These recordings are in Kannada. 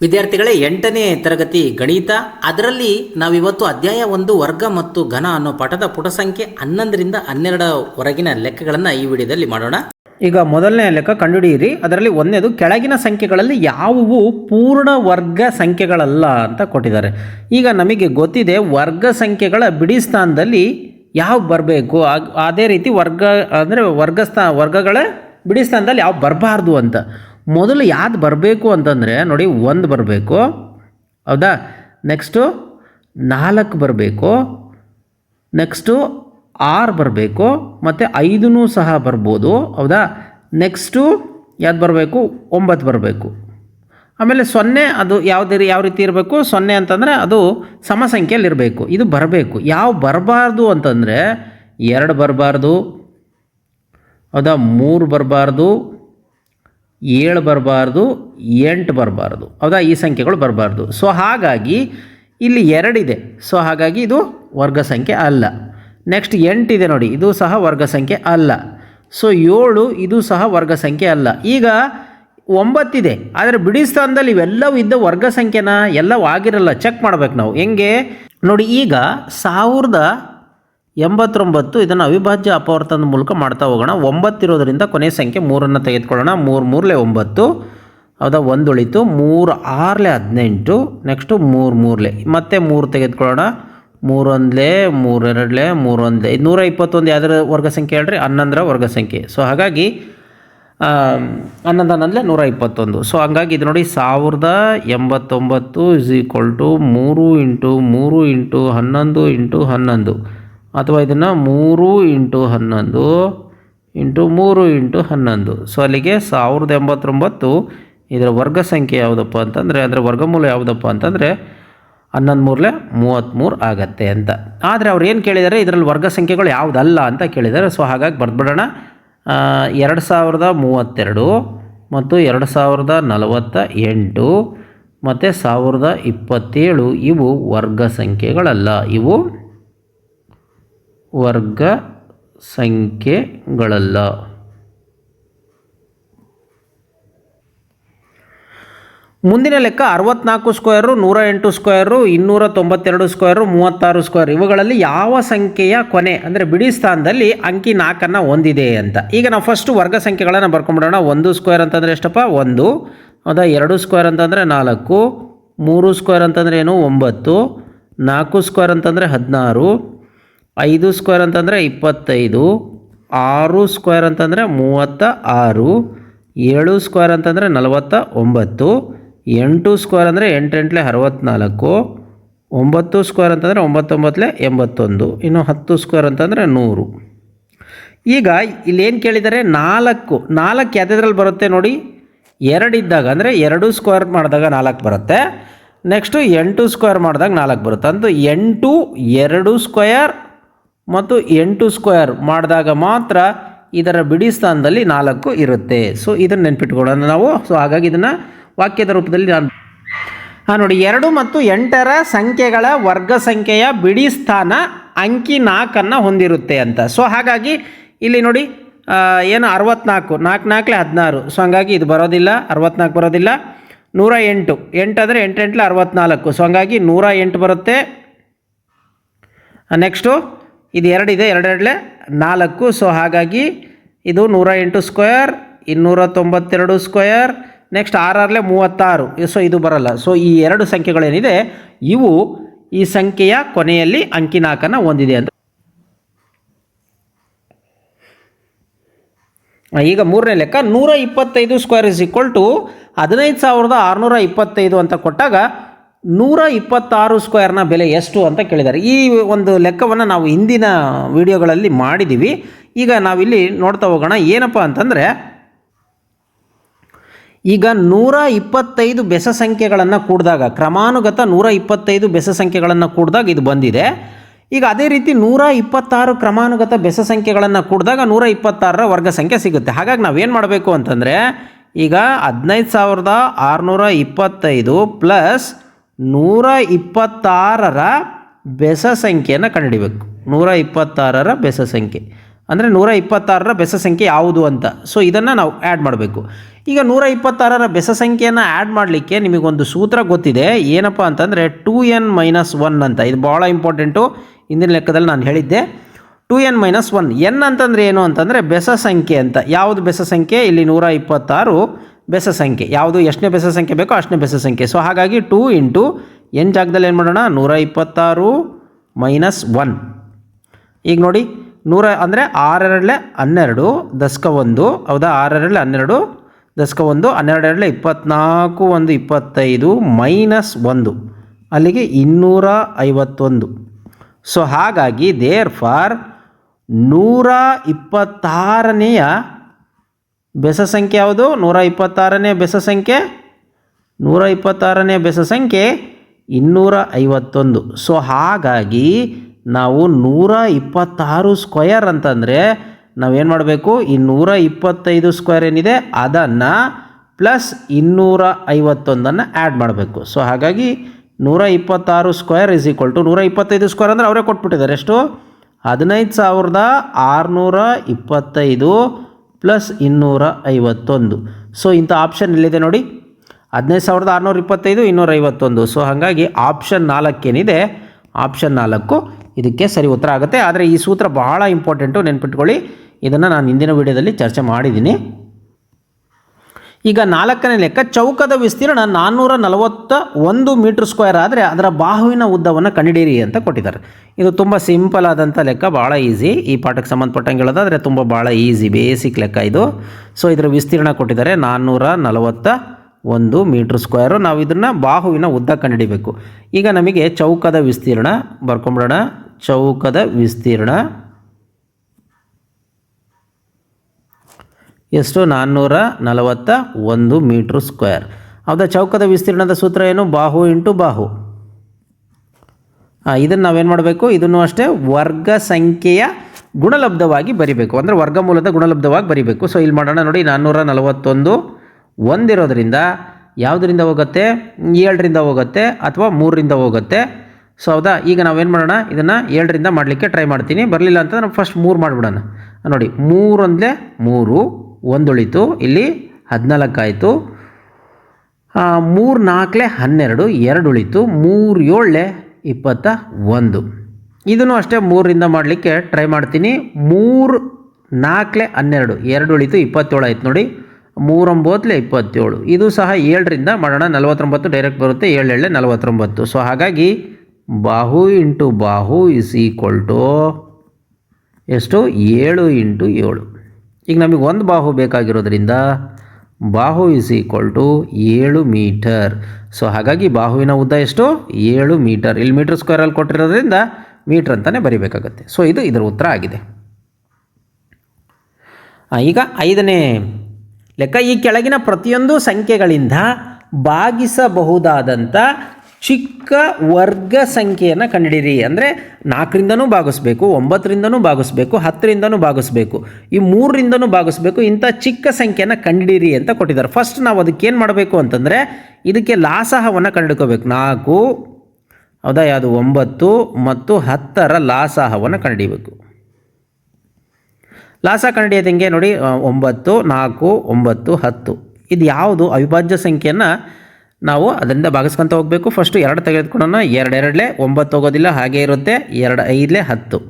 ವಿದ್ಯಾರ್ಥಿಗಳೇ 8ನೇ ತರಗತಿ ಗಣಿತ. ಅದರಲ್ಲಿ ನಾವಿವತ್ತು ಅಧ್ಯಾಯ 1 ವರ್ಗ ಮತ್ತು ಘನ ಅನ್ನೋ ಪಾಠದ ಪುಟ ಸಂಖ್ಯೆ 11ರಿಂದ 12ವರೆಗಿನ ಲೆಕ್ಕಗಳನ್ನು ಈ ವಿಡಿಯೋದಲ್ಲಿ ಮಾಡೋಣ. ಈಗ ಮೊದಲನೇ ಲೆಕ್ಕ ಕಂಡುಹಿಡಿಯಿರಿ. ಅದರಲ್ಲಿ ಒಂದನೇದು ಕೆಳಗಿನ ಸಂಖ್ಯೆಗಳಲ್ಲಿ ಯಾವುವು ಪೂರ್ಣ ವರ್ಗ ಸಂಖ್ಯೆಗಳಲ್ಲ ಅಂತ ಕೊಟ್ಟಿದ್ದಾರೆ. ಈಗ ನಮಗೆ ಗೊತ್ತಿದೆ ವರ್ಗ ಸಂಖ್ಯೆಗಳ ಬಿಡಿ ಸ್ಥಾನದಲ್ಲಿ ಯಾವ ಬರಬೇಕು, ಅದೇ ರೀತಿ ವರ್ಗ ಅಂದರೆ ವರ್ಗಗಳ ಬಿಡಿ ಸ್ಥಾನದಲ್ಲಿ ಯಾವ ಬರಬಾರ್ದು ಅಂತ. ಮೊದಲು ಯಾವ್ದು ಬರಬೇಕು ಅಂತಂದರೆ ನೋಡಿ, 1 ಬರಬೇಕು, ಹೌದಾ? ನೆಕ್ಸ್ಟು 4 ಬರಬೇಕು, ನೆಕ್ಸ್ಟು 6 ಬರಬೇಕು, ಮತ್ತು 5 ಸಹ ಬರ್ಬೋದು, ಹೌದಾ? ನೆಕ್ಸ್ಟು ಯಾವ್ದು ಬರಬೇಕು, 9 ಬರಬೇಕು. ಆಮೇಲೆ 0 ಅದು ಯಾವ ರೀತಿ ಇರಬೇಕು, 0 ಅಂತಂದರೆ ಅದು ಸಮ ಸಂಖ್ಯೆಯಲ್ಲಿರಬೇಕು. ಇದು ಬರಬೇಕು. ಯಾವ ಬರಬಾರ್ದು ಅಂತಂದರೆ 2 ಬರಬಾರ್ದು, ಹೌದಾ? 3 ಬರಬಾರ್ದು, 7 ಬರಬಾರ್ದು, 8 ಬರಬಾರ್ದು, ಹೌದಾ? ಈ ಸಂಖ್ಯೆಗಳು ಬರಬಾರ್ದು. ಸೊ ಹಾಗಾಗಿ ಇಲ್ಲಿ 2 ಇದೆ, ಸೊ ಹಾಗಾಗಿ ಇದು ವರ್ಗ ಸಂಖ್ಯೆ ಅಲ್ಲ. ನೆಕ್ಸ್ಟ್ 8 ಇದೆ ನೋಡಿ, ಇದು ಸಹ ವರ್ಗ ಸಂಖ್ಯೆ ಅಲ್ಲ. ಸೊ 7 ಇದು ಸಹ ವರ್ಗ ಸಂಖ್ಯೆ ಅಲ್ಲ. ಈಗ 9 ಇದೆ, ಆದರೆ ಬಿಡಿ ಸ್ಥಾನದಲ್ಲಿ ಇವೆಲ್ಲವೂ ಇದ್ದ ವರ್ಗ ಸಂಖ್ಯೆನ ಎಲ್ಲವೂ ಆಗಿರಲ್ಲ. ಚೆಕ್ ಮಾಡ್ಬೇಕು ನಾವು. ಹೆಂಗೆ ನೋಡಿ, ಈಗ 1089 ಇದನ್ನು ಅವಿಭಾಜ್ಯ ಅಪವರ್ತನದ ಮೂಲಕ ಮಾಡ್ತಾ ಹೋಗೋಣ. 9 ಇರೋದರಿಂದ ಕೊನೆ ಸಂಖ್ಯೆ 3 ತೆಗೆದುಕೊಳ್ಳೋಣ. 3 3 9, ಹೌದಾ? 1 ಉಳಿತು. 3 6 18, ನೆಕ್ಸ್ಟು 3 3 ಮತ್ತೆ 3 ತೆಗೆದುಕೊಳ್ಳೋಣ. 3 1 3 2 3 1 121 ಯಾವುದರ ವರ್ಗ ಸಂಖ್ಯೆ ಹೇಳ್ರಿ? 11ರ ವರ್ಗ ಸಂಖ್ಯೆ. ಸೊ ಹಾಗಾಗಿ 11 11 121. ಸೊ ಹಂಗಾಗಿ ಇದು ನೋಡಿ 1089 = 3 × 3 × 11 × 11, ಅಥವಾ ಇದನ್ನು 3 × 11 × 3 × 11. ಸೊ ಅಲ್ಲಿಗೆ 1089 ಇದರ ವರ್ಗ ಸಂಖ್ಯೆ ಯಾವುದಪ್ಪ ಅಂತಂದರೆ, ಅದರ ವರ್ಗಮೂಲ ಯಾವುದಪ್ಪ ಅಂತಂದರೆ 11 33 ಆಗತ್ತೆ ಅಂತ. ಆದರೆ ಅವ್ರು ಏನು ಕೇಳಿದ್ದಾರೆ, ಇದರಲ್ಲಿ ವರ್ಗ ಸಂಖ್ಯೆಗಳು ಯಾವುದಲ್ಲ ಅಂತ ಕೇಳಿದ್ದಾರೆ. ಸೊ ಹಾಗಾಗಿ ಬರ್ದ್ಬಿಡೋಣ. 2032 ಮತ್ತು 2048 ಮತ್ತು 1027 ಇವು ವರ್ಗ ಸಂಖ್ಯೆಗಳಲ್ಲ. ಇವು ವರ್ಗ ಸಂಖ್ಯೆಗಳಲ್ಲ. ಮುಂದಿನ ಲೆಕ್ಕ 64 ಸ್ಕ್ವೇರು, 108 ಸ್ಕ್ವೇರು, 292 ಸ್ಕ್ವೇರು, 36 ಸ್ಕ್ವೇರ್ ಇವುಗಳಲ್ಲಿ ಯಾವ ಸಂಖ್ಯೆಯ ಕೊನೆ ಅಂದರೆ ಬಿಡಿ ಸ್ಥಾನದಲ್ಲಿ ಅಂಕಿ 4 ಹೊಂದಿದೆ ಅಂತ. ಈಗ ನಾವು ಫಸ್ಟ್ ವರ್ಗ ಸಂಖ್ಯೆಗಳನ್ನು ಬರ್ಕೊಂಡ್ಬಿಡೋಣ. 1 ಸ್ಕ್ವೇರ್ ಅಂತಂದರೆ ಎಷ್ಟಪ್ಪ? 1, ಹೌದಾ? 2 ಸ್ಕ್ವೇರ್ ಅಂತಂದರೆ 4, 3 ಸ್ಕ್ವೇರ್ ಅಂತಂದರೆ ಏನು? 9, 4 ಸ್ಕ್ವೇರ್ ಅಂತಂದರೆ 16, 5 ಸ್ಕ್ವೇರ್ ಅಂತಂದರೆ 25, 6 ಸ್ಕ್ವೇರ್ ಅಂತಂದರೆ 36, 7 ಸ್ಕ್ವೇರ್ ಅಂತಂದರೆ 49, 8 ಸ್ಕ್ವೇರ್ ಅಂದರೆ 8 8 64, 9 ಸ್ಕ್ವೇರ್ ಅಂತಂದರೆ 9 9 81, ಇನ್ನು 10 ಸ್ಕ್ವೇರ್ ಅಂತಂದರೆ 100. ಈಗ ಇಲ್ಲೇನು ಕೇಳಿದ್ದಾರೆ? 4 ಯಾವುದ್ರಲ್ಲಿ ಬರುತ್ತೆ ನೋಡಿ? 2 ಇದ್ದಾಗ ಅಂದರೆ 2 ಸ್ಕ್ವೇರ್ ಮಾಡಿದಾಗ 4 ಬರುತ್ತೆ. ನೆಕ್ಸ್ಟು 8 ಸ್ಕ್ವೇರ್ ಮಾಡಿದಾಗ 4 ಬರುತ್ತೆ. ಅಂತ 8 2 ಸ್ಕ್ವೇರ್ ಮತ್ತು 8 ಸ್ಕ್ವೇರ್ ಮಾಡಿದಾಗ ಮಾತ್ರ ಇದರ ಬಿಡಿ ಸ್ಥಾನದಲ್ಲಿ 4 ಇರುತ್ತೆ. ಸೊ ಇದನ್ನು ನೆನ್ಪಿಟ್ಕೊಳ್ಳೋಣ ನಾವು. ಸೊ ಹಾಗಾಗಿ ಇದನ್ನು ವಾಕ್ಯದ ರೂಪದಲ್ಲಿ ನಾನು ನೋಡಿ, 2 ಮತ್ತು 8ರ ಸಂಖ್ಯೆಗಳ ವರ್ಗ ಸಂಖ್ಯೆಯ ಬಿಡಿ ಸ್ಥಾನ ಅಂಕಿ 4 ಹೊಂದಿರುತ್ತೆ ಅಂತ. ಸೊ ಹಾಗಾಗಿ ಇಲ್ಲಿ ನೋಡಿ ಏನು 64, 4 4 16. ಸೊ ಹಂಗಾಗಿ ಇದು ಬರೋದಿಲ್ಲ, 64 ಬರೋದಿಲ್ಲ. 108, 8 ಅಂದರೆ 8 8 64. ಸೊ ಹಂಗಾಗಿ 108 ಬರುತ್ತೆ. ನೆಕ್ಸ್ಟು ಇದು 2 ಇದೆ, 2 2 4. ಸೊ ಹಾಗಾಗಿ ಇದು 108 ಸ್ಕ್ವೇರ್, 292 ಸ್ಕ್ವೇರ್, ನೆಕ್ಸ್ಟ್ 6 6 36. ಸೊ ಇದು ಬರಲ್ಲ. ಸೊ ಈ 2 ಸಂಖ್ಯೆಗಳೇನಿದೆ ಇವು ಈ ಸಂಖ್ಯೆಯ ಕೊನೆಯಲ್ಲಿ ಅಂಕಿ 4 ಹೊಂದಿದೆ ಅಂತ. ಈಗ ಮೂರನೇ ಲೆಕ್ಕ 125 ಸ್ಕ್ವೇರ್ = 15,625 ಅಂತ ಕೊಟ್ಟಾಗ 126 ಸ್ಕ್ವೇರ್ನ ಬೆಲೆ ಎಷ್ಟು ಅಂತ ಕೇಳಿದ್ದಾರೆ. ಈ ಒಂದು ಲೆಕ್ಕವನ್ನು ನಾವು ಹಿಂದಿನ ವಿಡಿಯೋಗಳಲ್ಲಿ ಮಾಡಿದ್ದೀವಿ. ಈಗ ನಾವಿಲ್ಲಿ ನೋಡ್ತಾ ಹೋಗೋಣ. ಏನಪ್ಪ ಅಂತಂದರೆ, ಈಗ 125 ಬೆಸ ಸಂಖ್ಯೆಗಳನ್ನು ಕೂಡಿದಾಗ, ಕ್ರಮಾನುಗತ 125 ಬೆಸ ಸಂಖ್ಯೆಗಳನ್ನು ಕೂಡಿದಾಗ ಇದು ಬಂದಿದೆ. ಈಗ ಅದೇ ರೀತಿ 126 ಕ್ರಮಾನುಗತ ಬೆಸ ಸಂಖ್ಯೆಗಳನ್ನು ಕೂಡಿದಾಗ 126ರ ವರ್ಗ ಸಂಖ್ಯೆ ಸಿಗುತ್ತೆ. ಹಾಗಾಗಿ ನಾವೇನು ಮಾಡಬೇಕು ಅಂತಂದರೆ, ಈಗ 15,625 ಪ್ಲಸ್ 126ರ ಬೆಸ ಸಂಖ್ಯೆಯನ್ನು ಕಂಡುಹಿಡಿಬೇಕು. 126ರ ಬೆಸ ಸಂಖ್ಯೆ ಅಂದರೆ 126ರ ಬೆಸ ಸಂಖ್ಯೆ ಯಾವುದು ಅಂತ. ಸೊ ಇದನ್ನು ನಾವು ಆ್ಯಡ್ ಮಾಡಬೇಕು. ಈಗ 126ರ ಬೆಸ ಸಂಖ್ಯೆಯನ್ನು ಆ್ಯಡ್ ಮಾಡಲಿಕ್ಕೆ ನಿಮಗೊಂದು ಸೂತ್ರ ಗೊತ್ತಿದೆ. ಏನಪ್ಪ ಅಂತಂದರೆ 2n-1 ಅಂತ. ಇದು ಭಾಳ ಇಂಪಾರ್ಟೆಂಟು. ಹಿಂದಿನ ಲೆಕ್ಕದಲ್ಲಿ ನಾನು ಹೇಳಿದ್ದೆ 2n-1. ಎನ್ ಅಂತಂದರೆ ಏನು ಅಂತಂದರೆ ಬೆಸ ಸಂಖ್ಯೆ ಅಂತ. ಯಾವುದು ಬೆಸ ಸಂಖ್ಯೆ? ಇಲ್ಲಿ 126 ಬೆಸ ಸಂಖ್ಯೆ. ಯಾವುದು ಎಷ್ಟನೇ ಬೆಸ ಸಂಖ್ಯೆ ಬೇಕೋ ಅಷ್ಟನೇ ಬೆಸ ಸಂಖ್ಯೆ. ಸೊ ಹಾಗಾಗಿ 2 ಇಂಟು n ಜಾಗದಲ್ಲಿ ಏನು ಮಾಡೋಣ? 126-1. ಈಗ ನೋಡಿ 100 ಅಂದರೆ 6 12 ದಶಕ 1. ಹೌದಾ? 6 12 ದಶಕ 1, 12 24 1 25 -1 ಅಲ್ಲಿಗೆ 251. ಸೊ ಹಾಗಾಗಿ ದೇರ್ ಫಾರ್ 126ನೇಯ ಬೆಸ ಸಂಖ್ಯೆ ಯಾವುದು? 126ನೇ ಬೆಸ ಸಂಖ್ಯೆ 126ನೇ ಬೆಸ ಸಂಖ್ಯೆ 251. ಸೊ ಹಾಗಾಗಿ ನಾವು 126 ಸ್ಕ್ವಯರ್ ಅಂತಂದರೆ ನಾವೇನು ಮಾಡಬೇಕು? ಈ 125 ಸ್ಕ್ವೇರ್ ಏನಿದೆ ಅದನ್ನು ಪ್ಲಸ್ 251 ಆ್ಯಡ್ ಮಾಡಬೇಕು. ಸೊ ಹಾಗಾಗಿ 126 square is equal to 125 square ಅಂದರೆ ಅವರೇ ಕೊಟ್ಬಿಟ್ಟಿದ್ದಾರೆ. ಎಷ್ಟು? 15,625 ಪ್ಲಸ್ 251. ಸೊ ಇಂಥ ಆಪ್ಷನ್ ಇಲ್ಲಿದೆ ನೋಡಿ, 15,625 251. ಸೊ ಹಾಗಾಗಿ ಆಪ್ಷನ್ 4 ಏನಿದೆ, ಆಪ್ಷನ್ 4 ಇದಕ್ಕೆ ಸರಿ ಉತ್ತರ ಆಗುತ್ತೆ. ಆದರೆ ಈ ಸೂತ್ರ ಬಹಳ ಇಂಪಾರ್ಟೆಂಟು, ನೆನ್ಪಿಟ್ಕೊಳ್ಳಿ. ಇದನ್ನು ನಾನು ಹಿಂದಿನ ವಿಡಿಯೋದಲ್ಲಿ ಚರ್ಚೆ ಮಾಡಿದ್ದೀನಿ. ಈಗ 4ನೇ ಲೆಕ್ಕ, ಚೌಕದ ವಿಸ್ತೀರ್ಣ 441 ಮೀಟರ್ ಸ್ಕ್ವೇರ್ ಆದರೆ ಅದರ ಬಾಹುವಿನ ಉದ್ದವನ್ನು ಕಂಡುಹಿಡಿಯಿರಿ ಅಂತ ಕೊಟ್ಟಿದ್ದಾರೆ. ಇದು ತುಂಬ ಸಿಂಪಲ್ ಆದಂಥ ಲೆಕ್ಕ, ಭಾಳ ಈಸಿ. ಈ ಪಾಠಕ್ಕೆ ಸಂಬಂಧಪಟ್ಟಂಗೆ ಹೇಳೋದಾದರೆ ತುಂಬ ಭಾಳ ಈಸಿ, ಬೇಸಿಕ್ ಲೆಕ್ಕ ಇದು. ಸೊ ಇದರ ವಿಸ್ತೀರ್ಣ ಕೊಟ್ಟಿದ್ದಾರೆ 441 ಮೀಟರ್ ಸ್ಕ್ವೇರು. ನಾವು ಇದನ್ನು ಬಾಹುವಿನ ಉದ್ದ ಕಂಡುಹಿಡಿಬೇಕು. ಈಗ ನಮಗೆ ಚೌಕದ ವಿಸ್ತೀರ್ಣ ಬರ್ಕೊಂಬಿಡೋಣ. ಚೌಕದ ವಿಸ್ತೀರ್ಣ ಎಷ್ಟು? 441 ಮೀಟ್ರ್ ಸ್ಕ್ವೇರ್. ಹೌದಾ? ಚೌಕದ ವಿಸ್ತೀರ್ಣದ ಸೂತ್ರ ಏನು? ಬಾಹು ಇಂಟು ಬಾಹು. ಇದನ್ನು ನಾವೇನು ಮಾಡಬೇಕು? ಇದನ್ನು ಅಷ್ಟೇ ವರ್ಗ ಸಂಖ್ಯೆಯ ಗುಣಲಬ್ಧವಾಗಿ ಬರಿಬೇಕು, ಅಂದರೆ ವರ್ಗಮೂಲದ ಗುಣಲಬ್ಧವಾಗಿ ಬರಿಬೇಕು. ಸೊ ಇಲ್ಲಿ ಮಾಡೋಣ ನೋಡಿ, 441 ಒಂದಿರೋದ್ರಿಂದ ಯಾವುದರಿಂದ ಹೋಗುತ್ತೆ? 7ರಿಂದ ಹೋಗುತ್ತೆ ಅಥವಾ 3ರಿಂದ ಹೋಗುತ್ತೆ. ಸೊ ಹೌದಾ? ಈಗ ನಾವೇನು ಮಾಡೋಣ? ಇದನ್ನು 7ರಿಂದ ಮಾಡಲಿಕ್ಕೆ ಟ್ರೈ ಮಾಡ್ತೀನಿ. ಬರಲಿಲ್ಲ ಅಂತ ನಾವು ಫಸ್ಟ್ 3 ಮಾಡಿಬಿಡೋಣ. ನೋಡಿ, 3 ಒಂದಲೇ 3, 1 ಉಳಿತು. ಇಲ್ಲಿ 14 ಆಯಿತು. 3 4 12, 2 ಉಳಿತು. 3 7 21. ಇದನ್ನು ಅಷ್ಟೇ 3ರಿಂದ ಮಾಡಲಿಕ್ಕೆ ಟ್ರೈ ಮಾಡ್ತೀನಿ. 3 4 12, 2 ಉಳಿತು, 27 ಆಯ್ತು ನೋಡಿ. 3 9 27. ಇದು ಸಹ 7ರಿಂದ ಮಾಡೋಣ. 49 ಡೈರೆಕ್ಟ್ ಬರುತ್ತೆ. 7 7 49. ಸೊ ಹಾಗಾಗಿ ಬಾಹು ಇಂಟು ಬಾಹು ಇಸ್ ಈಕ್ವಲ್ ಟು ಎಷ್ಟು? 7 ಇಂಟು 7. ಈಗ ನಮಗೆ ಒಂದು ಬಾಹು ಬೇಕಾಗಿರೋದ್ರಿಂದ ಬಾಹು is equal to 7 metre. So ಹಾಗಾಗಿ ಬಾಹುವಿನ ಉದ್ದ ಎಷ್ಟು? 7 ಮೀಟರ್. ಇಲ್ಲಿ ಮೀಟರ್ ಸ್ಕ್ವೇರಲ್ಲಿ ಕೊಟ್ಟಿರೋದ್ರಿಂದ ಮೀಟ್ರ್ ಅಂತಲೇ ಬರೀಬೇಕಾಗತ್ತೆ. ಸೊ ಇದು ಇದರ ಉತ್ತರ ಆಗಿದೆ. ಈಗ 5ನೇ ಲೆಕ್ಕ, ಈ ಕೆಳಗಿನ ಪ್ರತಿಯೊಂದು ಸಂಖ್ಯೆಗಳಿಂದ ಭಾಗಿಸಬಹುದಾದಂಥ ಚಿಕ್ಕ ವರ್ಗ ಸಂಖ್ಯೆಯನ್ನು ಕಂಡುಹಿಡಿಯಿರಿ. ಅಂದರೆ 4ರಿಂದನೂ ಭಾಗಿಸ್ಬೇಕು, 9ರಿಂದನೂ ಭಾಗಿಸ್ಬೇಕು, 10ರಿಂದನೂ ಭಾಗಿಸ್ಬೇಕು, ಈ 3ರಿಂದನೂ ಭಾಗಿಸ್ಬೇಕು. ಇಂಥ ಚಿಕ್ಕ ಸಂಖ್ಯೆಯನ್ನು ಕಂಡುಹಿಡಿಯಿರಿ ಅಂತ ಕೊಟ್ಟಿದ್ದಾರೆ. ಫಸ್ಟ್ ನಾವು ಅದಕ್ಕೆ ಏನು ಮಾಡಬೇಕು ಅಂತಂದರೆ ಇದಕ್ಕೆ ಲಾಸಹವನ್ನು ಕಂಡುಹಿಡ್ಕೋಬೇಕು. 4 ಹೌದಾ? ಯಾವುದು? 9 ಮತ್ತು 10ರ ಲಾಸಹವನ್ನು ಕಂಡುಹಿಡಿಯಬೇಕು. ಲಾಸ ಕಂಡುಹಿಡಿಯೋದು ಹೆಂಗೆ ನೋಡಿ? 9 4 9 10. ಇದು ಯಾವುದು? ಅವಿಭಾಜ್ಯ ಸಂಖ್ಯೆಯನ್ನು ನಾವು ಅದರಿಂದ ಭಾಗಿಸ್ಕೊತ ಹೋಗಬೇಕು. ಫಸ್ಟು 2 ತೆಗೆದುಕೊಳ್ಳೋಣ. 2 2 9 ಹೋಗೋದಿಲ್ಲ, ಹಾಗೆ ಇರುತ್ತೆ. 2 5 10.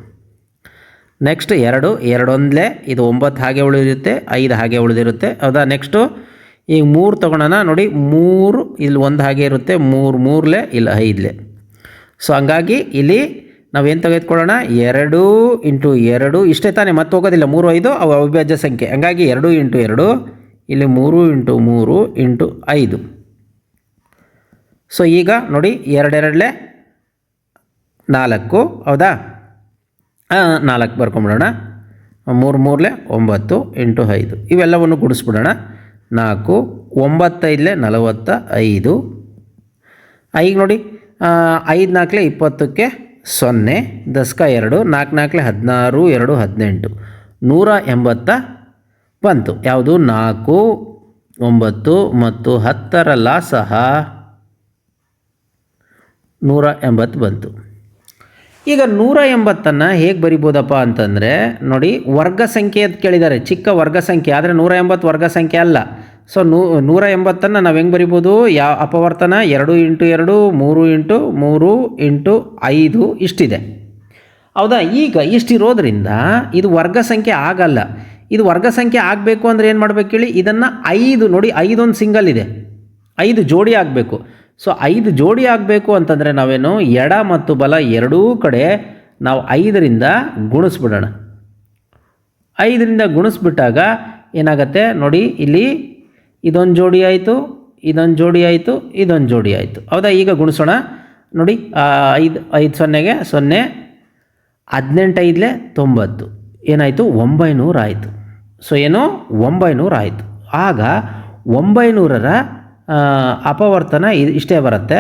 ನೆಕ್ಸ್ಟ್ 2 2 1 ಇದು 9 ಹಾಗೆ ಉಳಿದಿರುತ್ತೆ, 5 ಹಾಗೆ ಉಳಿದಿರುತ್ತೆ. ಹೌದಾ? ನೆಕ್ಸ್ಟು ಈಗ 3 ತೊಗೊಳೋಣ. ನೋಡಿ, 3 ಇಲ್ಲಿ 1 ಹಾಗೆ ಇರುತ್ತೆ, 3 3 ಇಲ್ಲ 5. ಸೊ ಹಂಗಾಗಿ ಇಲ್ಲಿ ನಾವೇನು ತೆಗೆದುಕೊಳ್ಳೋಣ? 2 ಇಂಟು 2 ಇಷ್ಟೇ ತಾನೇ, ಮತ್ತೆ ಹೋಗೋದಿಲ್ಲ. 3 5 ಅವು ಅವಿಭಾಜ್ಯ ಸಂಖ್ಯೆ. ಹಂಗಾಗಿ 2 ಇಂಟು 2 ಇಲ್ಲಿ 3 ಇಂಟು 3 ಇಂಟು 5. ಸೊ ಈಗ ನೋಡಿ, 2 2 4. ಹೌದಾ? 4 ಬರ್ಕೊಂಬಿಡೋಣ. 3 3 9 ಇಂಟು 5 ಇವೆಲ್ಲವನ್ನು ಗುಡಿಸ್ಬಿಡೋಣ. 4 9 5 45. ಈಗ ನೋಡಿ, 5 4 20ಕ್ಕೆ 0, ದಶಕ 2, 4 4 16, 2 18, 180 ಬಂತು. ಯಾವುದು? 4 9 ಮತ್ತು 10ರ ಲಾಸಹ 180 ಬಂತು. ಈಗ 180ನ್ನು ಹೇಗೆ ಬರಿಬೋದಪ್ಪ ಅಂತಂದರೆ ನೋಡಿ, ವರ್ಗ ಸಂಖ್ಯೆ ಅಂತ ಕೇಳಿದ್ದಾರೆ, ಚಿಕ್ಕ ವರ್ಗ ಸಂಖ್ಯೆ. ಆದರೆ 180 ವರ್ಗ ಸಂಖ್ಯೆ ಅಲ್ಲ. ಸೊ 180 ನಾವು ಹೆಂಗೆ ಬರಿಬೋದು, ಯಾವ ಅಪವರ್ತನ 2 ಇಂಟು 2 3 ಇಂಟು 3 ಇಂಟು 5 ಇಷ್ಟಿದೆ. ಹೌದಾ, ಈಗ ಇಷ್ಟಿರೋದ್ರಿಂದ ಇದು ವರ್ಗ ಸಂಖ್ಯೆ ಆಗಲ್ಲ. ಇದು ವರ್ಗ ಸಂಖ್ಯೆ ಆಗಬೇಕು ಅಂದರೆ ಏನು ಮಾಡಬೇಕು ಹೇಳಿ, ಇದನ್ನು 5 ನೋಡಿ, 5 ಒಂದು ಸಿಂಗಲ್ ಇದೆ, 5 ಜೋಡಿ ಆಗಬೇಕು. ಸೊ 5 ಜೋಡಿ ಆಗಬೇಕು ಅಂತಂದರೆ ನಾವೇನು ಎಡ ಮತ್ತು ಬಲ ಎರಡೂ ಕಡೆ ನಾವು 5ರಿಂದ ಗುಣಿಸ್ಬಿಡೋಣ. 5ರಿಂದ ಗುಣಿಸ್ಬಿಟ್ಟಾಗ ಏನಾಗುತ್ತೆ ನೋಡಿ, ಇಲ್ಲಿ ಇದೊಂದು ಜೋಡಿ ಆಯಿತು, ಇದೊಂದು ಜೋಡಿ ಆಯಿತು, ಇದೊಂದು ಜೋಡಿ ಆಯಿತು. ಹೌದಾ, ಈಗ ಗುಣಿಸೋಣ ನೋಡಿ. 5 ಸೊನ್ನೆಗೆ 0, 18 5 90 ಏನಾಯಿತು, 900 ಆಯಿತು. ಸೊ ಏನು 900 ಆಯಿತು. ಆಗ 900ರ ಅಪವರ್ತನ ಇಷ್ಟೇ ಬರುತ್ತೆ.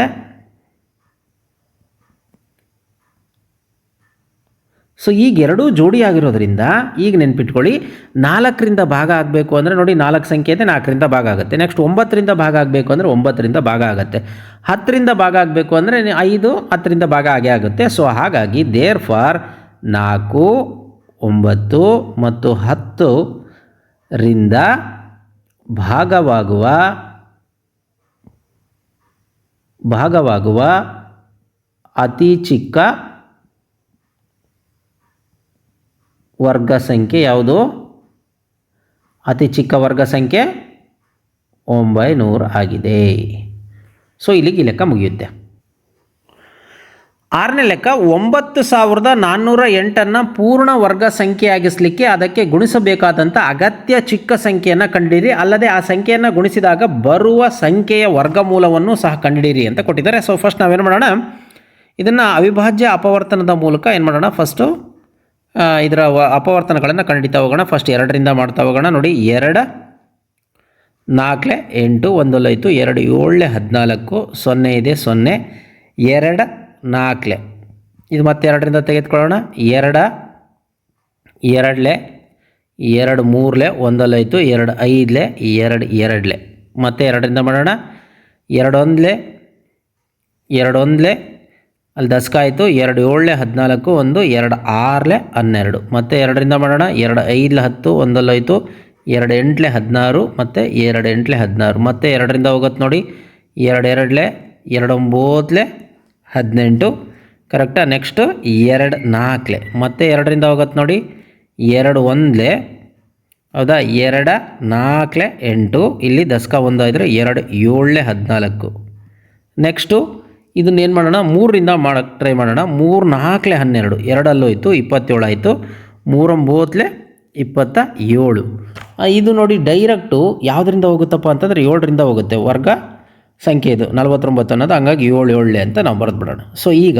ಸೊ ಈಗ ಎರಡೂ ಜೋಡಿ ಆಗಿರೋದ್ರಿಂದ ಈಗ ನೆನ್ಪಿಟ್ಕೊಳ್ಳಿ, 4ರಿಂದ ಭಾಗ ಆಗಬೇಕು ಅಂದರೆ ನೋಡಿ, 4 ಸಂಖ್ಯೆ ಇದೆ, 4ರಿಂದ ಭಾಗ ಆಗುತ್ತೆ. ನೆಕ್ಸ್ಟ್ 9ರಿಂದ ಭಾಗ ಆಗಬೇಕು ಅಂದರೆ 9ರಿಂದ ಭಾಗ ಆಗುತ್ತೆ. 10ರಿಂದ ಭಾಗ ಆಗಬೇಕು ಅಂದರೆ 5, 10ರಿಂದ ಭಾಗ ಆಗೇ ಆಗುತ್ತೆ. ಸೊ ಹಾಗಾಗಿ ದೇರ್ ಫಾರ್ 4, 9 ಮತ್ತು 10ರಿಂದ ಭಾಗವಾಗುವ ಅತಿ ಚಿಕ್ಕ ವರ್ಗ ಸಂಖ್ಯೆ ಯಾವುದು? ಅತಿ ಚಿಕ್ಕ ವರ್ಗ ಸಂಖ್ಯೆ 900 ಆಗಿದೆ. ಸೊ ಇಲ್ಲಿಗೆ ಲೆಕ್ಕ ಮುಗಿಯುತ್ತೆ. 6ನೇ ಲೆಕ್ಕ, 9408 ಪೂರ್ಣ ವರ್ಗ ಸಂಖ್ಯೆಯಾಗಿಸಲಿಕ್ಕೆ ಅದಕ್ಕೆ ಗುಣಿಸಬೇಕಾದಂಥ ಅಗತ್ಯ ಚಿಕ್ಕ ಸಂಖ್ಯೆಯನ್ನು ಕಂಡಿಡಿರಿ, ಅಲ್ಲದೆ ಆ ಸಂಖ್ಯೆಯನ್ನು ಗುಣಿಸಿದಾಗ ಬರುವ ಸಂಖ್ಯೆಯ ವರ್ಗಮೂಲವನ್ನು ಸಹ ಕಂಡಿಡಿರಿ ಅಂತ ಕೊಟ್ಟಿದ್ದಾರೆ. ಸೊ ಫಸ್ಟ್ ನಾವೇನು ಮಾಡೋಣ, ಇದನ್ನು ಅವಿಭಾಜ್ಯ ಅಪವರ್ತನದ ಮೂಲಕ ಏನು ಮಾಡೋಣ, ಫಸ್ಟು ಇದರ ಅಪವರ್ತನಗಳನ್ನು ಕಂಡಿತಾ ಹೋಗೋಣ. ಫಸ್ಟ್ 2ರಿಂದ ಮಾಡ್ತಾ ಹೋಗೋಣ. ನೋಡಿ, 2 4 8 1 ಆಯಿತು, 2 7 14 0 ಇದೆ 0, 2 4 ಇದು ಮತ್ತೆ 2ರಿಂದ ತೆಗೆದುಕೊಳ್ಳೋಣ. 2 2 2 3 1 ಆಯಿತು, 2 5 2 2 ಮತ್ತೆ 2ರಿಂದ ಮಾಡೋಣ. 2 1 2 1 ಅಲ್ಲಿ ದಸ್ಕ ಆಯಿತು, 2 7 14 1 2 6 12 ಮತ್ತೆ 2ರಿಂದ ಮಾಡೋಣ. 2 5 10 1 ಆಯಿತು, 2 8 16 ಮತ್ತು 2 8 16 ಮತ್ತೆ 2ರಿಂದ ಹೋಗುತ್ತೆ ನೋಡಿ. 2 2 2 9 18 ಕರೆಕ್ಟಾ. ನೆಕ್ಸ್ಟು 2 4 ಮತ್ತೆ 2ರಿಂದ ಹೋಗುತ್ತೆ ನೋಡಿ. 2 1 ಹೌದಾ, 2 4 8 ಇಲ್ಲಿ ದಸ್ಕ 1 ಇದ್ದರೆ 2 7 14. ನೆಕ್ಸ್ಟು ಇದನ್ನೇನು ಮಾಡೋಣ, 3ರಿಂದ ಮಾಡೋಕ್ಕೆ ಟ್ರೈ ಮಾಡೋಣ. 3 4 12 2 ಹೋಯಿತು, 27 ಆಯಿತು, 3 9 27. ಇದು ನೋಡಿ ಡೈರೆಕ್ಟು ಯಾವುದರಿಂದ ಹೋಗುತ್ತಪ್ಪ ಅಂತಂದರೆ 7ರಿಂದ ಹೋಗುತ್ತೆ. ವರ್ಗ ಸಂಖ್ಯೆ ಇದು 49 ಅನ್ನೋದು, ಹಂಗಾಗಿ 7 7 ಅಂತ ನಾವು ಬರೆದ್ಬಿಡೋಣ. ಸೊ ಈಗ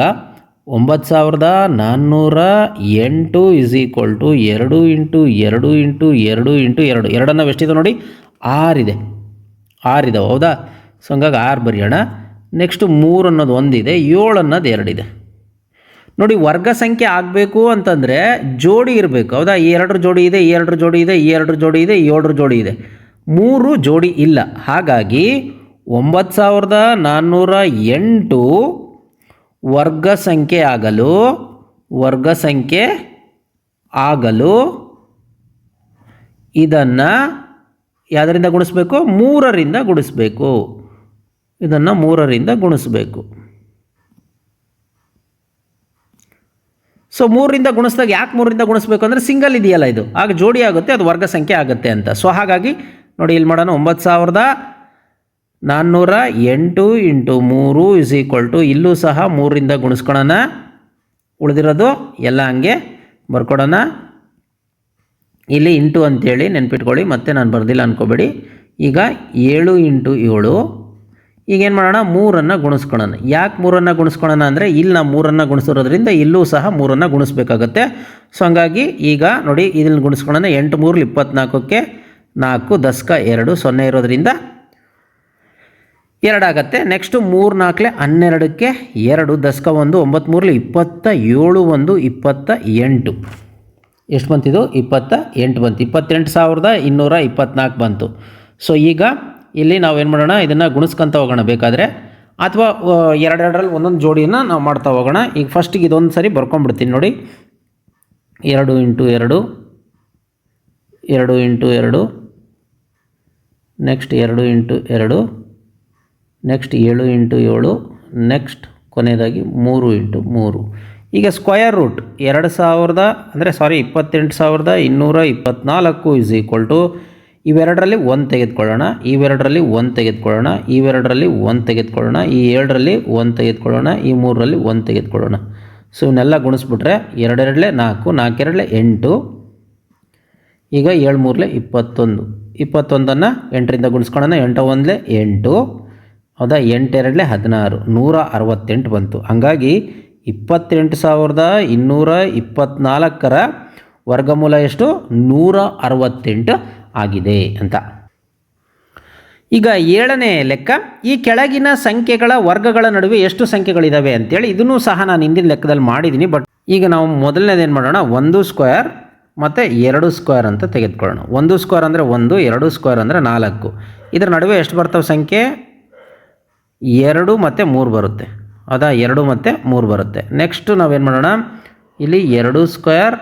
9408 is equal to 2 into 2 into 2 into 2. 2 ನಾವು ಎಷ್ಟಿದೆ ನೋಡಿ, 6 ಇದೆ, 6 ಇದಾವೆ. ಹೌದಾ, ಸೊ ಹಂಗಾಗಿ 6 ಬರೆಯೋಣ. ನೆಕ್ಸ್ಟು 3 ಅನ್ನೋದು 1 ಇದೆ, 7 ಅನ್ನೋದು 2 ಇದೆ. ನೋಡಿ, ವರ್ಗ ಸಂಖ್ಯೆ ಆಗಬೇಕು ಅಂತಂದರೆ ಜೋಡಿ ಇರಬೇಕು. ಹೌದಾ, ಈ 2 ಜೋಡಿ ಇದೆ, ಈ 2 ಜೋಡಿ ಇದೆ, ಈ 2 ಜೋಡಿ ಇದೆ, ಈ 7 ಜೋಡಿ ಇದೆ, 3 ಜೋಡಿ ಇಲ್ಲ. ಹಾಗಾಗಿ 9408 ವರ್ಗ ಸಂಖ್ಯೆ ಆಗಲು ಇದನ್ನು ಯಾವುದರಿಂದ ಗುಣಿಸ್ಬೇಕು, 3ರಿಂದ ಗುಣಿಸ್ಬೇಕು. ಇದನ್ನು 3ರಿಂದ ಗುಣಿಸ್ಬೇಕು. ಸೊ 3ರಿಂದ ಗುಣಿಸಿದಾಗ ಯಾಕೆ 3ರಿಂದ ಗುಣಿಸ್ಬೇಕು ಅಂದರೆ ಸಿಂಗಲ್ ಇದೆಯಲ್ಲ ಇದು, ಆಗ ಜೋಡಿ ಆಗುತ್ತೆ, ಅದು ವರ್ಗ ಸಂಖ್ಯೆ ಆಗುತ್ತೆ ಅಂತ. ಸೊ ಹಾಗಾಗಿ ನೋಡಿ ಇಲ್ಲಿ ಮಾಡೋಣ, 9408 ಇಂಟು 3 ಇಸ್ ಈಕ್ವಲ್ ಟು, ಇಲ್ಲೂ ಸಹ 3ರಿಂದ ಗುಣಿಸ್ಕೊಳ್ಳೋಣ, ಉಳಿದಿರೋದು ಎಲ್ಲ ಹಂಗೆ ಬರ್ಕೊಡೋಣ. ಇಲ್ಲಿ ಇಂಟು ಅಂತೇಳಿ ನೆನ್ಪಿಟ್ಕೊಳ್ಳಿ, ಮತ್ತೆ ನಾನು ಬರ್ದಿಲ್ಲ ಅಂದ್ಕೋಬೇಡಿ. ಈಗ 7 ಇಂಟು 7, ಈಗೇನು ಮಾಡೋಣ, 3ನ್ನು ಗುಣಿಸ್ಕೊಳ್ಳೋಣ. ಯಾಕೆ 3ನ್ನು ಗುಣಿಸ್ಕೊಳ್ಳೋಣ ಅಂದರೆ ಇಲ್ಲಿ ನಾವು 3ನ್ನು ಗುಣಿಸಿರೋದ್ರಿಂದ ಇಲ್ಲೂ ಸಹ 3ನ್ನು ಗುಣಿಸ್ಬೇಕಾಗತ್ತೆ. ಸೊ ಹಂಗಾಗಿ ಈಗ ನೋಡಿ ಇದನ್ನು ಗುಣಿಸ್ಕೊಳ್ಳೋಣ. 8 3 24ಕ್ಕೆ 4 ದಸ್ಕ 2 0 ಇರೋದ್ರಿಂದ 2 ಆಗುತ್ತೆ. ನೆಕ್ಸ್ಟು 3 4 12ಕ್ಕೆ 2 ದಸ್ಕ 1 9 3 27 1 28. ಎಷ್ಟು ಬಂತಿದು, 28 ಬಂತು. 28,224 ಬಂತು. ಸೊ ಈಗ ಇಲ್ಲಿ ನಾವೇನು ಮಾಡೋಣ, ಇದನ್ನು ಗುಣಿಸ್ಕೊಂತ ಹೋಗೋಣ ಬೇಕಾದರೆ, ಅಥವಾ 2 ಒಂದೊಂದು ಜೋಡಿಯನ್ನು ನಾವು ಮಾಡ್ತಾ ಹೋಗೋಣ. ಈಗ ಫಸ್ಟಿಗೆ ಇದೊಂದು ಸರಿ ಬರ್ಕೊಂಡ್ಬಿಡ್ತೀನಿ ನೋಡಿ. 2 into 2 2 into 2 next 2 into 2, next 7 into 7, next ಕೊನೆಯದಾಗಿ 3 ಇಂಟು 3. ಈಗ square root 28,224 is equal to ಇವೆರಡರಲ್ಲಿ 1 ತೆಗೆದುಕೊಳ್ಳೋಣ, ಇವೆರಡರಲ್ಲಿ 1 ತೆಗೆದುಕೊಳ್ಳೋಣ, ಇವೆರಡರಲ್ಲಿ 1 ತೆಗೆದುಕೊಳ್ಳೋಣ, ಈ 7ರಲ್ಲಿ 1 ತೆಗೆದುಕೊಳ್ಳೋಣ, ಈ 3ರಲ್ಲಿ 1 ತೆಗೆದುಕೊಳ್ಳೋಣ. ಸೊ ಇವನ್ನೆಲ್ಲ ಗುಣಿಸ್ಬಿಟ್ರೆ 2 2 4, 4 2 8, ಈಗ 7 3 21. 21ನ್ನು 8ರಿಂದ ಗುಣಿಸ್ಕೊಳ್ಳೋಣ, 8 1 8, ಹೌದಾ, 8 2 16, 168 ಬಂತು. ಹಂಗಾಗಿ 28,224ರ ವರ್ಗಮೂಲ ಎಷ್ಟು? 168 ಆಗಿದೆ ಅಂತ. ಈಗ 7ನೇ ಲೆಕ್ಕ, ಈ ಕೆಳಗಿನ ಸಂಖ್ಯೆಗಳ ವರ್ಗಗಳ ನಡುವೆ ಎಷ್ಟು ಸಂಖ್ಯೆಗಳಿದ್ದಾವೆ ಅಂತೇಳಿ ಇದನ್ನು ಸಹ ನಾನು ಹಿಂದಿನ ಲೆಕ್ಕದಲ್ಲಿ ಮಾಡಿದ್ದೀನಿ. ಬಟ್ ಈಗ ನಾವು ಮೊದಲನೇದೇನು ಮಾಡೋಣ, 1 ಸ್ಕ್ವೇರ್ ಮತ್ತು 2 ಸ್ಕ್ವೇರ್ ಅಂತ ತೆಗೆದುಕೊಳ್ಳೋಣ. 1 ಸ್ಕ್ವೇರ್ ಅಂದರೆ 1, 2 ಸ್ಕ್ವೇರ್ ಅಂದರೆ 4. ಇದರ ನಡುವೆ ಎಷ್ಟು ಬರ್ತವೆ ಸಂಖ್ಯೆ? 2 ಮತ್ತು 3 ಬರುತ್ತೆ, ಹೌದಾ, 2 ಮತ್ತು 3 ಬರುತ್ತೆ. ನೆಕ್ಸ್ಟು ನಾವೇನು ಮಾಡೋಣ, ಇಲ್ಲಿ 2 ಸ್ಕ್ವೇರ್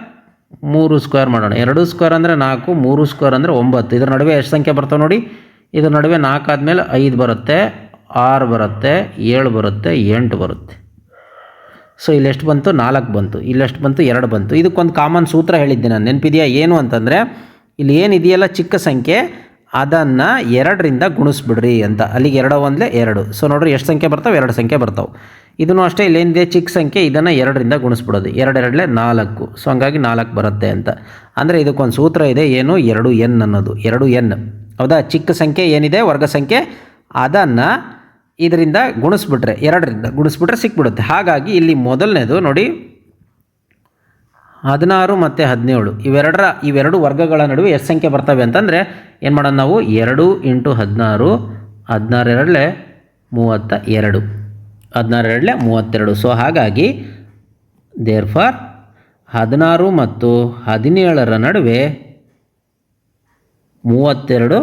3 ಸ್ಕ್ವೇರ್ ಮಾಡೋಣ. 2 ಸ್ಕ್ವೇರ್ ಅಂದರೆ 4, 3 ಸ್ಕ್ವೇರ್ ಅಂದರೆ 9. ಇದರ ನಡುವೆ ಎಷ್ಟು ಸಂಖ್ಯೆ ಬರ್ತವೆ ನೋಡಿ, ಇದರ ನಡುವೆ 4 ಆದಮೇಲೆ 5 ಬರುತ್ತೆ, 6 ಬರುತ್ತೆ, 7 ಬರುತ್ತೆ, 8 ಬರುತ್ತೆ. ಸೊ ಇಲ್ಲೆಷ್ಟು ಬಂತು? 4 ಬಂತು. ಇಲ್ಲೆಷ್ಟು ಬಂತು? 2 ಬಂತು. ಇದಕ್ಕೊಂದು ಕಾಮನ್ ಸೂತ್ರ ಹೇಳಿದ್ದೆ ನಾನು, ನೆನಪಿದೆಯಾ? ಏನು ಅಂತಂದರೆ ಇಲ್ಲಿ ಏನಿದೆಯಲ್ಲ ಚಿಕ್ಕ ಸಂಖ್ಯೆ ಅದನ್ನು 2ರಿಂದ ಗುಣಿಸ್ಬಿಡ್ರಿ ಅಂತ. ಅಲ್ಲಿಗೆ 2 1 2. ಸೊ ನೋಡಿರಿ ಎಷ್ಟು ಸಂಖ್ಯೆ ಬರ್ತಾವೆ? 2 ಸಂಖ್ಯೆ ಬರ್ತಾವೆ. ಇದನ್ನು ಅಷ್ಟೇ, ಇಲ್ಲೇನಿದೆ ಚಿಕ್ಕ ಸಂಖ್ಯೆ ಇದನ್ನು 2ರಿಂದ ಗುಣಿಸ್ಬಿಡೋದು. 2 2 4. ಸೊ ಹಂಗಾಗಿ 4 ಬರುತ್ತೆ ಅಂತ. ಅಂದರೆ ಇದಕ್ಕೊಂದು ಸೂತ್ರ ಇದೆ, ಏನು? 2n ಅನ್ನೋದು. 2n, ಹೌದಾ, ಚಿಕ್ಕ ಸಂಖ್ಯೆ ಏನಿದೆ ವರ್ಗ ಸಂಖ್ಯೆ ಅದನ್ನು ಇದರಿಂದ ಗುಣಿಸ್ಬಿಟ್ರೆ, 2ರಿಂದ ಗುಣಿಸ್ಬಿಟ್ರೆ ಸಿಕ್ಬಿಡುತ್ತೆ. ಹಾಗಾಗಿ ಇಲ್ಲಿ ಮೊದಲನೇದು ನೋಡಿ 16 ಮತ್ತು 17, ಇವೆರಡು ವರ್ಗಗಳ ನಡುವೆ ಎಷ್ಟು ಸಂಖ್ಯೆ ಬರ್ತವೆ ಅಂತಂದರೆ ಏನು ಮಾಡೋಣ ನಾವು? 2 ಇಂಟು 16, 16 2 32, 16 2 32. ಸೊ ಹಾಗಾಗಿ ದೇರ್ಫಾರ್ 16 ಮತ್ತು 17ರ ನಡುವೆ 32,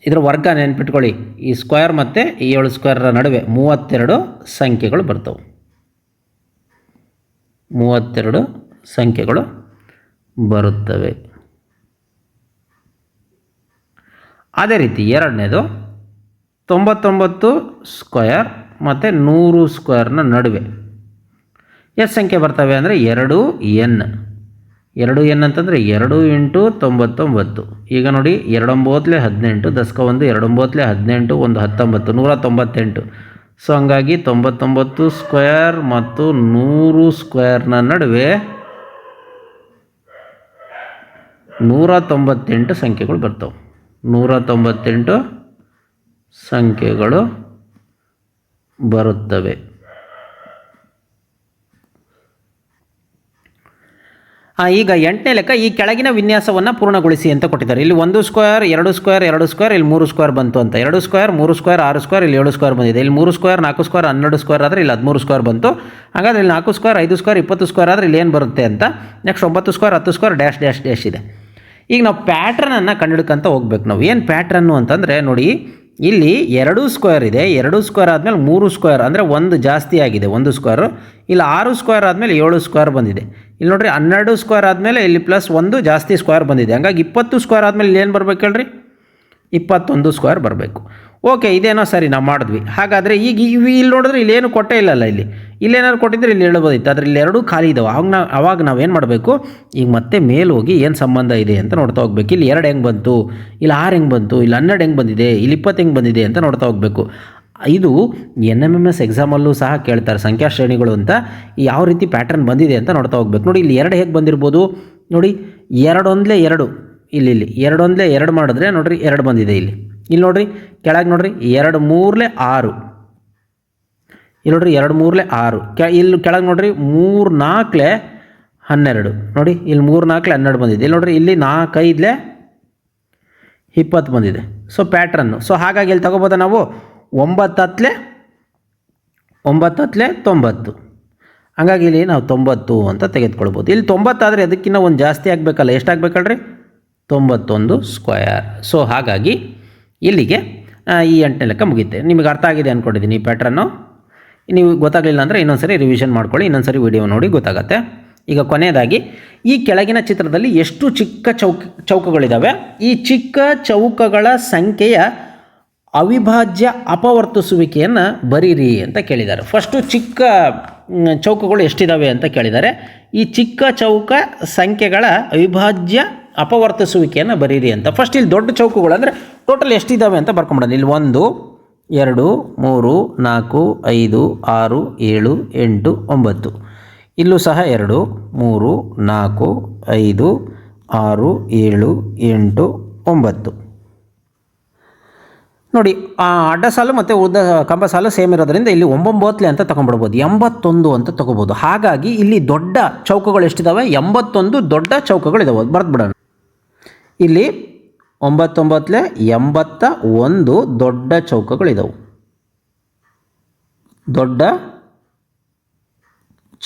ಇದರ ವರ್ಗ ನೆನ್ಪಿಟ್ಕೊಳ್ಳಿ, ಈ ಸ್ಕ್ವೇರ್ ಮತ್ತು ಈ 7 ಸ್ಕ್ವೇರ್ರ ನಡುವೆ 32 ಸಂಖ್ಯೆಗಳು ಬರ್ತವೆ. 32 ಸಂಖ್ಯೆಗಳು ಬರುತ್ತವೆ. ಅದೇ ರೀತಿ ಎರಡನೇದು 99 ಸ್ಕ್ವೇರ್ ಮತ್ತು 100 ಸ್ಕ್ವೇರ್ನ ನಡುವೆ ಎಷ್ಟು ಸಂಖ್ಯೆ ಬರ್ತವೆ ಅಂದರೆ 2n. 2n ಅಂತಂದರೆ 2 ಇಂಟು 99. ಈಗ ನೋಡಿ 2 9 18, 10 1 2 9 18, 1 19, 198. ಸೊ ಹಂಗಾಗಿ 99 ಸ್ಕ್ವೇರ್ ಮತ್ತು 100 ಸ್ಕ್ವೇರ್ನ ನಡುವೆ 198 ಸಂಖ್ಯೆಗಳು ಬರ್ತವೆ. 198 ಸಂಖ್ಯೆಗಳು ಬರುತ್ತವೆ. ಈಗ 8ನೇ ಲೆಕ್ಕ, ಈ ಕೆಳಗಿನ ವಿನ್ಯಾಸವನ್ನು ಪೂರ್ಣಗೊಳಿಸಿ ಅಂತ ಕೊಟ್ಟಿದ್ದಾರೆ. ಇಲ್ಲಿ 1 ಸ್ಕ್ವೇರ್ 2 ಸ್ಕ್ವೇರ್ 2 ಸ್ಕ್ವೇರ್, ಇಲ್ಲಿ 3 ಸ್ಕ್ವೇರ್ ಬಂತು ಅಂತ. 2 ಸ್ಕ್ವೇರ್ 3 ಸ್ಕ್ವೇರ್ 6 ಸ್ಕ್ವೇರ್, ಇಲ್ಲಿ 7 ಸ್ಕ್ವೇರ್ ಬಂದಿದೆ. ಇಲ್ಲಿ 3 ಸ್ಕ್ವೇರ್ 4 ಸ್ಕ್ವೇರ್ 12 ಸ್ಕ್ವೇರ್ ಆದರೆ ಇಲ್ಲಿ 13 ಸ್ಕ್ವೇರ್ ಬಂತು. ಹಾಗಾದರೆ ಇಲ್ಲಿ 4 ಸ್ಕ್ವೇರ್ 5 ಸ್ಕ್ವೇರ್ 20 ಸ್ಕ್ವೇರ್ ಆದರೆ ಇಲ್ಲಿ ಏನು ಬರುತ್ತೆ ಅಂತ. Next 9 square 10 square dash dash dash ಇದೆ. ಈಗ ನಾವು ಪ್ಯಾಟ್ರನನ್ನು ಕಂಡುಹಿಡ್ಕೊಂತ ಹೋಗ್ಬೇಕು. ನಾವು ಏನು ಪ್ಯಾಟ್ರನ್ನು ಅಂತಂದರೆ ನೋಡಿ, ಇಲ್ಲಿ 2 ಸ್ಕ್ವೇರ್ ಇದೆ, 2 ಸ್ಕ್ವೇರ್ ಆದಮೇಲೆ 3 ಸ್ಕ್ವೇರ್ ಅಂದರೆ 1 ಜಾಸ್ತಿ ಆಗಿದೆ 1 ಸ್ಕ್ವೇರು. ಇಲ್ಲಿ 6 ಸ್ಕ್ವೇರ್ ಆದಮೇಲೆ 7 ಸ್ಕ್ವೇರ್ ಬಂದಿದೆ. ಇಲ್ಲಿ ನೋಡಿರಿ 12 ಸ್ಕ್ವೇರ್ ಆದಮೇಲೆ ಇಲ್ಲಿ ಪ್ಲಸ್ 1 ಜಾಸ್ತಿ ಸ್ಕ್ವೇರ್ ಬಂದಿದೆ. ಹಂಗಾಗಿ 20 ಸ್ಕ್ವೇರ್ ಆದಮೇಲೆ ಇಲ್ಲಿ ಏನು ಬರ್ಬೇಕು ಹೇಳ್ರಿ? 21 ಸ್ಕ್ವೇರ್ ಬರಬೇಕು. ಓಕೆ, ಇದೇನೋ ಸರಿ ನಾವು ಮಾಡಿದ್ವಿ. ಹಾಗಾದರೆ ಈಗ ಇಲ್ಲಿ ನೋಡಿದ್ರೆ ಇಲ್ಲೇನು ಕೊಟ್ಟೇ ಇಲ್ಲಲ್ಲ, ಇಲ್ಲೇನಾದ್ರು ಕೊಟ್ಟಿದ್ರೆ ಇಲ್ಲಿ ಹೇಳ್ಬೋದಿತ್ತು. ಆದರೆ ಇಲ್ಲಿ 2 ಖಾಲಿ ಇದ್ದಾವೆ. ಅವಾಗ ನಾವೇನು ಮಾಡಬೇಕು? ಈಗ ಮತ್ತೆ ಮೇಲೆ ಹೋಗಿ ಏನು ಸಂಬಂಧ ಇದೆ ಅಂತ ನೋಡ್ತಾ ಹೋಗ್ಬೇಕು. ಇಲ್ಲಿ 2 ಹೆಂಗೆ ಬಂತು, ಇಲ್ಲಿ 6 ಹೆಂಗೆ ಬಂತು, ಇಲ್ಲಿ 12 ಹೆಂಗೆ ಬಂದಿದೆ, ಇಲ್ಲಿ 20 ಹೆಂಗೆ ಬಂದಿದೆ ಅಂತ ನೋಡ್ತಾ ಹೋಗಬೇಕು. ಇದು NMMS ಎಕ್ಸಾಮಲ್ಲೂ ಸಹ ಕೇಳ್ತಾರೆ, ಸಂಖ್ಯಾ ಶ್ರೇಣಿಗಳು ಅಂತ ಯಾವ ರೀತಿ ಪ್ಯಾಟರ್ನ್ ಬಂದಿದೆ ಅಂತ ನೋಡ್ತಾ ಹೋಗ್ಬೇಕು. ನೋಡಿ ಇಲ್ಲಿ 2 ಹೇಗೆ ಬಂದಿರ್ಬೋದು ನೋಡಿ, 2 1 2, ಇಲ್ಲಿ 2 1 2 ಮಾಡಿದ್ರೆ ನೋಡಿರಿ 2 ಬಂದಿದೆ. ಇಲ್ಲಿ ನೋಡಿರಿ ಕೆಳಗೆ ನೋಡಿರಿ 2 3 6, ಇಲ್ಲಿ ನೋಡಿರಿ 2 3 6, ಇಲ್ಲಿ ಕೆಳಗೆ ನೋಡಿರಿ 3 4 12, ನೋಡಿ ಇಲ್ಲಿ 3 4 12 ಬಂದಿದೆ. ಇಲ್ಲಿ ನೋಡಿರಿ ಇಲ್ಲಿ 4 5 20 ಬಂದಿದೆ. So pattern. ಸೊ ಹಾಗಾಗಿ ಇಲ್ಲಿ ತಗೋಬೋದ ನಾವು 9 10 90. ಹಾಗಾಗಿ ಇಲ್ಲಿ ನಾವು 90 ಅಂತ ತೆಗೆದುಕೊಳ್ಬೋದು. ಇಲ್ಲಿ 90 ಆದರೆ ಅದಕ್ಕಿಂತ ಒಂದು ಜಾಸ್ತಿ ಆಗಬೇಕಲ್ಲ, ಎಷ್ಟು ಆಗಬೇಕಲ್ರಿ? 91 ಸ್ಕ್ವಯರ್. ಸೊ ಹಾಗಾಗಿ ಇಲ್ಲಿಗೆ ಈ 8ನೇ ಲೆಕ್ಕ ಮುಗಿಯುತ್ತೆ. ನಿಮಗೆ ಅರ್ಥ ಆಗಿದೆ ಅಂದ್ಕೊಂಡಿದ್ದೀನಿ ಈ ಪ್ಯಾಟ್ರನ್ನು. ನೀವು ಗೊತ್ತಾಗಲಿಲ್ಲ ಅಂದರೆ ಇನ್ನೊಂದು ಸರಿ ರಿವಿಷನ್ ಮಾಡ್ಕೊಳ್ಳಿ, ಇನ್ನೊಂದು ಸರಿ ವಿಡಿಯೋ ನೋಡಿ ಗೊತ್ತಾಗತ್ತೆ. ಈಗ ಕೊನೆಯದಾಗಿ ಈ ಕೆಳಗಿನ ಚಿತ್ರದಲ್ಲಿ ಎಷ್ಟು ಚಿಕ್ಕ ಚೌಕಗಳಿದ್ದಾವೆ, ಈ ಚಿಕ್ಕ ಚೌಕಗಳ ಸಂಖ್ಯೆಯ ಅವಿಭಾಜ್ಯ ಅಪವರ್ತಿಸುವಿಕೆಯನ್ನು ಬರೀರಿ ಅಂತ ಕೇಳಿದ್ದಾರೆ. ಫಸ್ಟು ಚಿಕ್ಕ ಚೌಕಗಳು ಎಷ್ಟಿದ್ದಾವೆ ಅಂತ ಕೇಳಿದ್ದಾರೆ. ಈ ಚಿಕ್ಕ ಚೌಕ ಸಂಖ್ಯೆಗಳ ಅವಿಭಾಜ್ಯ ಅಪವರ್ತಿಸುವಿಕೆಯನ್ನು ಬರೀರಿ ಅಂತ. ಫಸ್ಟ್ ಇಲ್ಲಿ ದೊಡ್ಡ ಚೌಕಗಳು ಅಂದರೆ ಟೋಟಲ್ ಎಷ್ಟಿದ್ದಾವೆ ಅಂತ ಬರ್ಕೊಂಬಿಡೋಣ. ಇಲ್ಲಿ 1 2 3 4 5 6 7 8 9. ಇಲ್ಲೂ ಸಹ 2 3 4 5 6 7 8 9. ನೋಡಿ, ಅಡ್ಡ ಸಾಲು ಮತ್ತು ಉದ್ದ ಕಂಬ ಸಾಲು ಸೇಮ್ ಇರೋದ್ರಿಂದ ಇಲ್ಲಿ 9 ಅಂತ ತೊಗೊಂಡ್ಬಿಡ್ಬೋದು, 81 ಅಂತ ತೊಗೋಬೋದು. ಹಾಗಾಗಿ ಇಲ್ಲಿ ದೊಡ್ಡ ಚೌಕಗಳು ಎಷ್ಟಿದ್ದಾವೆ? 81 ದೊಡ್ಡ ಚೌಕಗಳಿದ್ದಾವೆ. ಬರೆದ್ಬಿಡೋಣ. ಇಲ್ಲಿ 9 81 ದೊಡ್ಡ ಚೌಕಗಳಿದ್ದಾವೆ, ದೊಡ್ಡ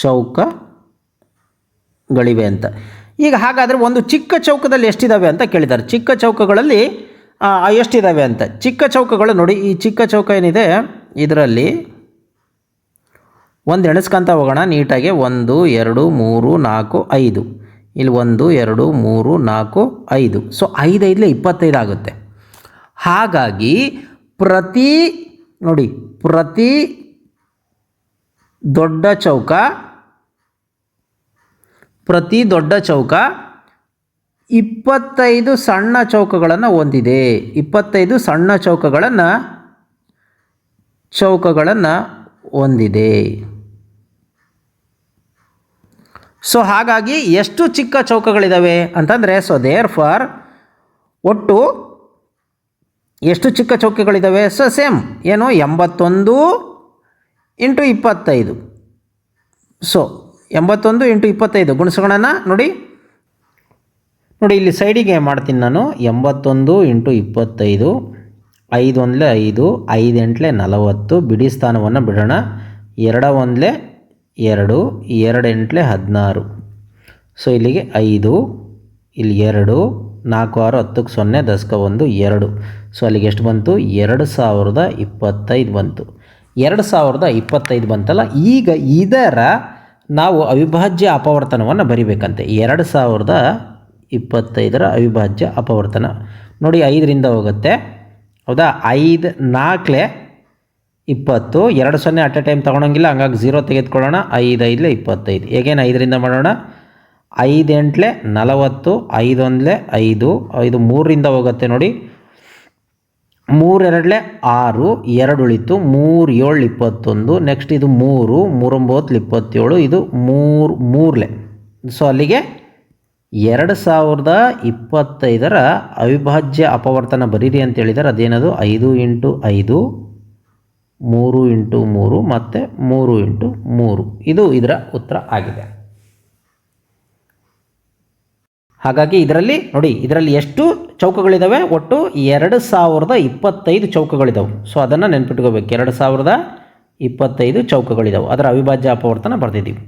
ಚೌಕಗಳಿವೆ ಅಂತ. ಈಗ ಹಾಗಾದರೆ ಒಂದು ಚಿಕ್ಕ ಚೌಕದಲ್ಲಿ ಎಷ್ಟಿದ್ದಾವೆ ಅಂತ ಕೇಳಿದ್ದಾರೆ. ಚಿಕ್ಕ ಚೌಕಗಳಲ್ಲಿ ಎಷ್ಟಿದ್ದಾವೆ ಅಂತ. ಚಿಕ್ಕ ಚೌಕಗಳು ನೋಡಿ, ಈ ಚಿಕ್ಕ ಚೌಕ ಏನಿದೆ ಇದರಲ್ಲಿ ಒಂದು ಎಣಿಸ್ಕೊಂತ ಹೋಗೋಣ ನೀಟಾಗಿ. 1 2 3 4 5. ಇಲ್ಲಿ 1 2 3 4 5. ಸೊ 5 5 25 ಆಗುತ್ತೆ. ಹಾಗಾಗಿ ಪ್ರತಿ ದೊಡ್ಡ ಚೌಕ 25 ಸಣ್ಣ ಚೌಕಗಳನ್ನು ಹೊಂದಿದೆ. 25 ಸಣ್ಣ ಚೌಕಗಳನ್ನು ಹೊಂದಿದೆ. ಸೊ ಹಾಗಾಗಿ ಎಷ್ಟು ಚಿಕ್ಕ ಚೌಕಗಳಿದ್ದಾವೆ ಅಂತಂದರೆ, ಸೊ ದೇರ್ ಫಾರ್ ಒಟ್ಟು ಎಷ್ಟು ಚಿಕ್ಕ ಚೌಕಗಳಿದ್ದಾವೆ? ಸೊ ಸೇಮ್ ಏನು, 81 × 25. ಸೊ 81 × 25 ಗುಣಿಸೋಣ. ನೋಡಿ ಇಲ್ಲಿ ಸೈಡಿಗೆ ಮಾಡ್ತೀನಿ ನಾನು. 81 × 25, 5 1 5, 5 8 40. ಬಿಡಿ ಸ್ಥಾನವನ್ನು ಬಿಡೋಣ. 2 1 2, 2 8 16. ಸೊ ಇಲ್ಲಿಗೆ 5, ಇಲ್ಲಿ 2, 4 6 10 0 10 1 2. ಸೊ ಅಲ್ಲಿಗೆ ಎಷ್ಟು ಬಂತು? 2025 ಬಂತು. 2025 ಬಂತಲ್ಲ. ಈಗ ಇದರ ನಾವು ಅವಿಭಾಜ್ಯ ಅಪವರ್ತನವನ್ನು ಬರಿಬೇಕಂತೆ. 2025ರ ಅವಿಭಾಜ್ಯ ಅಪವರ್ತನ ನೋಡಿ, 5ರಿಂದ ಹೋಗುತ್ತೆ, ಹೌದಾ? 5 4 20. 2 0 ಅಟ್ ಎ ಟೈಮ್ ತೊಗೊಳಂಗಿಲ್ಲ, ಹಂಗಾಗಿ 0 ತೆಗೆದುಕೊಳ್ಳೋಣ. 5 5 25. ಹೇಗೇನು 5ರಿಂದ ಮಾಡೋಣ. 5 8 40, 5 1 5, 5 3ರಿಂದ ಹೋಗುತ್ತೆ ನೋಡಿ. 3 2 6, 2 ಉಳಿತು. 3 7 21. ನೆಕ್ಸ್ಟ್ ಇದು 3 3 9 27. ಇದು 3 3. ಸೊ ಅಲ್ಲಿಗೆ 2025ರ ಅವಿಭಾಜ್ಯ ಅಪವರ್ತನ ಬರೀರಿ ಅಂತ ಹೇಳಿದ್ದಾರೆ. ಅದೇನದು? 5 × 5, 3 × 3 ಮತ್ತು 3 × 3. ಇದು ಇದರ ಉತ್ತರ ಆಗಿದೆ. ಹಾಗಾಗಿ ಇದರಲ್ಲಿ ನೋಡಿ, ಇದರಲ್ಲಿ ಎಷ್ಟು ಚೌಕಗಳಿದ್ದಾವೆ? ಒಟ್ಟು 2025 ಚೌಕಗಳಿದ್ದಾವೆ. ಸೊ ಅದನ್ನು ನೆನ್ಪಿಟ್ಕೋಬೇಕು. 2025 ಚೌಕಗಳಿದ್ದಾವೆ. ಅದರ ಅವಿಭಾಜ್ಯ ಅಪವರ್ತನ ಬರ್ತಿದ್ದೀವಿ.